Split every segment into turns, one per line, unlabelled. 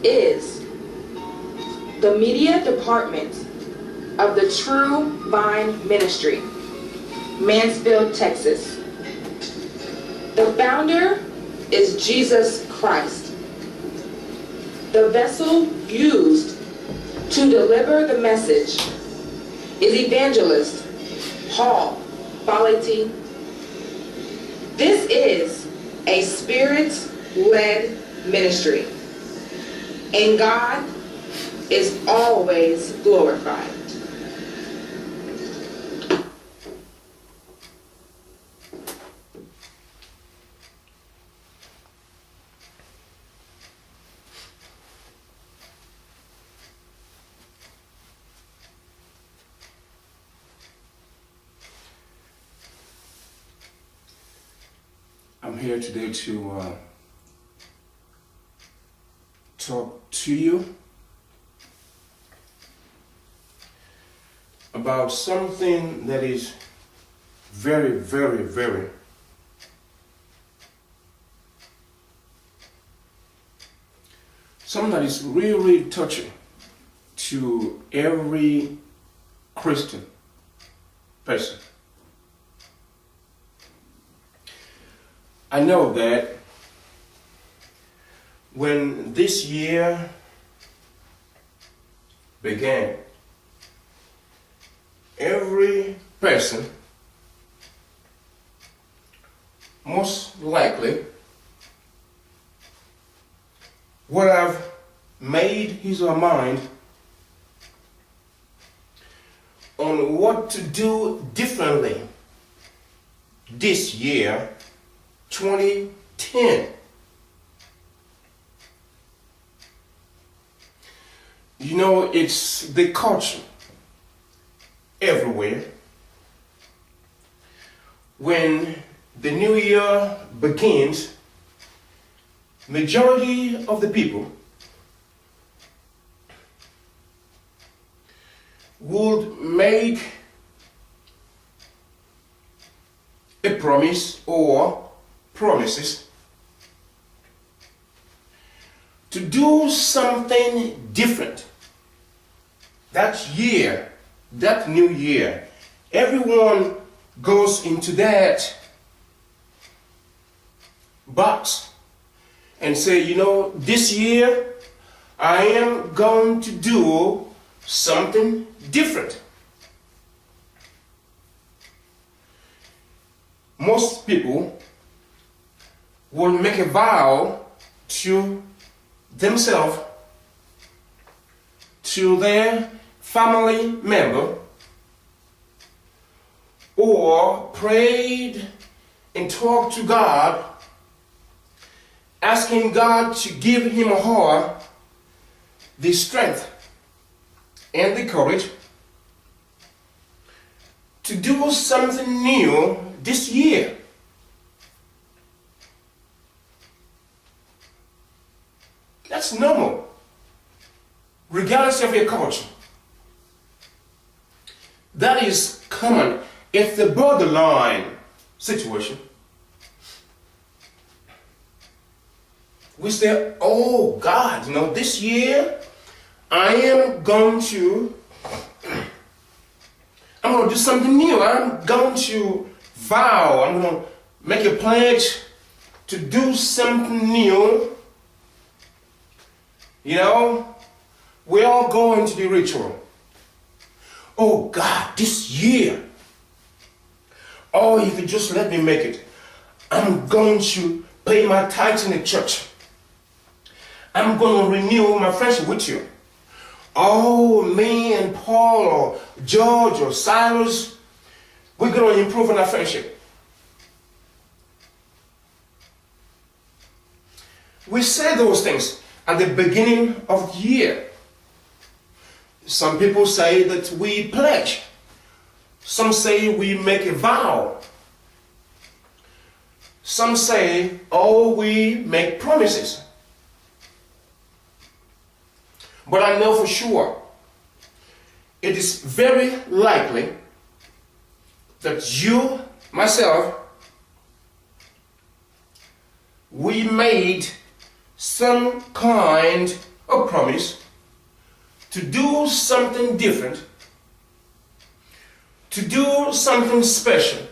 is the media department of the True Vine Ministry, Mansfield, Texas. The founder is Jesus Christ. The vessel used to deliver the message is evangelist Paul Faleti. This is a spirit-led ministry, and God is always glorified.
I'm here today to talk to you about something that is very, very, very something that is really, really touching to every Christian person. I know that when this year began, every person most likely would have made his or her mind on what to do differently this year, 2010. You know, it's the culture everywhere. When the new year begins, majority of the people would make a promise or promises to do something different that year, that new year. Everyone goes into that box and say, you know, this year I am going to do something different. Most people will make a vow to themselves, to their family member, or prayed and talked to God, asking God to give him or her the strength and the courage to do something new this year. That's normal, regardless of your culture. That is common. It's the borderline situation. We say, oh God, you know, this year I am going to do something new. I'm going to vow, I'm going to make a pledge to do something new. You know, we all go into the ritual. Oh God, this year, oh, if you just let me make it, I'm going to pay my tithes in the church. I'm going to renew my friendship with you. Oh, me and Paul or George or Cyrus, we're going to improve on our friendship. We say those things at the beginning of the year. Some people say that we pledge. Some say we make a vow. Some say, oh, we make promises. But I know for sure, it is very likely that you, myself, we made some kind a promise to do something different, to do something special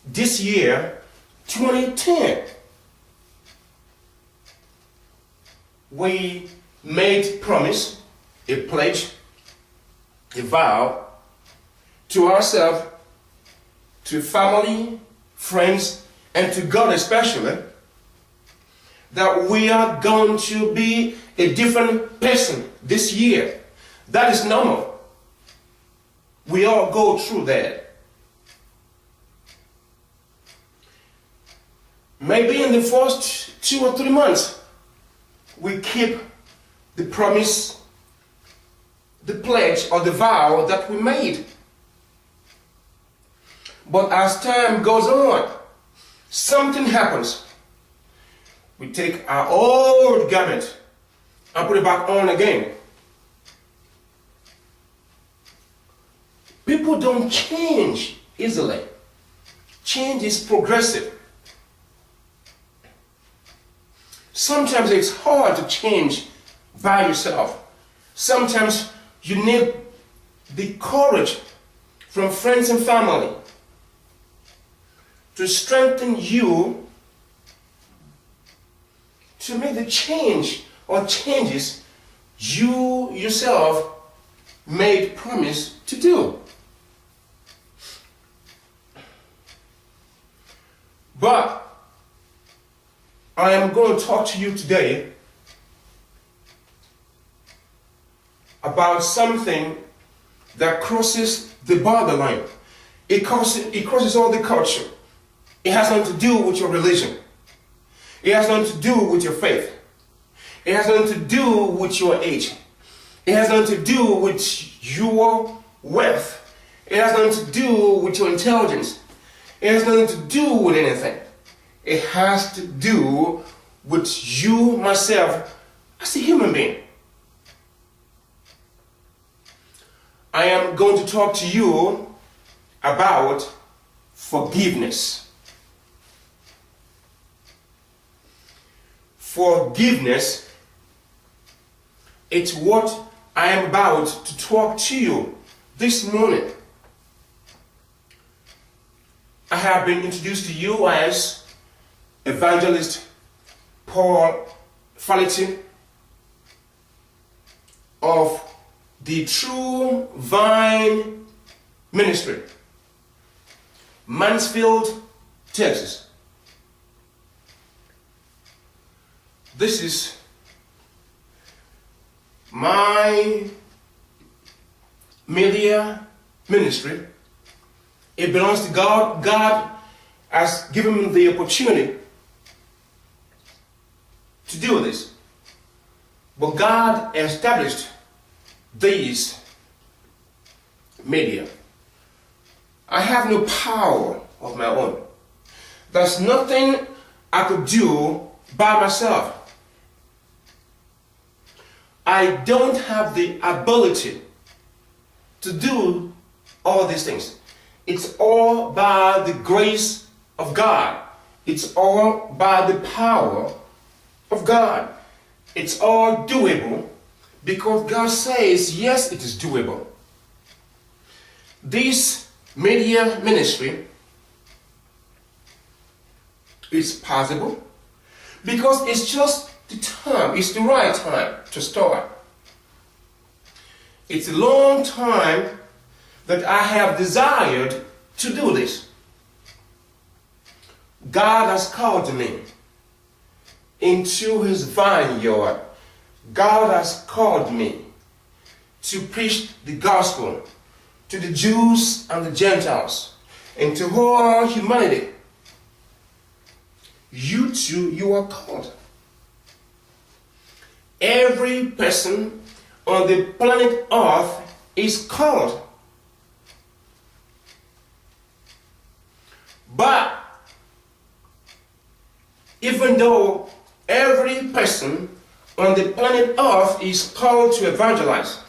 this year, 2010. We made promise, a pledge, a vow to ourselves, to family, friends, and to God especially, that we are going to be a different person this year. That is normal. We all go through that. Maybe in the first 2 or 3 months, we keep the promise, the pledge, or the vow that we made. But as time goes on, something happens. We take our old garment and put it back on again. People don't change easily. Change is progressive. Sometimes it's hard to change by yourself. Sometimes you need the courage from friends and family to strengthen you to make the change or changes you yourself made promise to do. But I am going to talk to you today about something that crosses the borderline. It crosses all the culture. It has nothing to do with your religion. It has nothing to do with your faith. It has nothing to do with your age. It has nothing to do with your wealth. It has nothing to do with your intelligence. It has nothing to do with anything. It has to do with you, myself, as a human being. I am going to talk to you about forgiveness. Forgiveness, it's what I am about to talk to you this morning. I have been introduced to you as Evangelist Paul Fality of the True Vine Ministry, Mansfield, Texas. This is my media ministry. It belongs to God. God has given me the opportunity to do this. But God established these media. I have no power of my own. There's nothing I could do by myself. I don't have the ability to do all these things. It's all by the grace of God. It's all by the power of God. It's all doable because God says, yes, it is doable. This media ministry is possible because it's just the time, it's the right time to start. It's a long time that I have desired to do this. God has called me into His vineyard. God has called me to preach the gospel to the Jews and the Gentiles and to all humanity. You too, you are called. Every person on the planet Earth is called. But even though every person on the planet Earth is called to evangelize,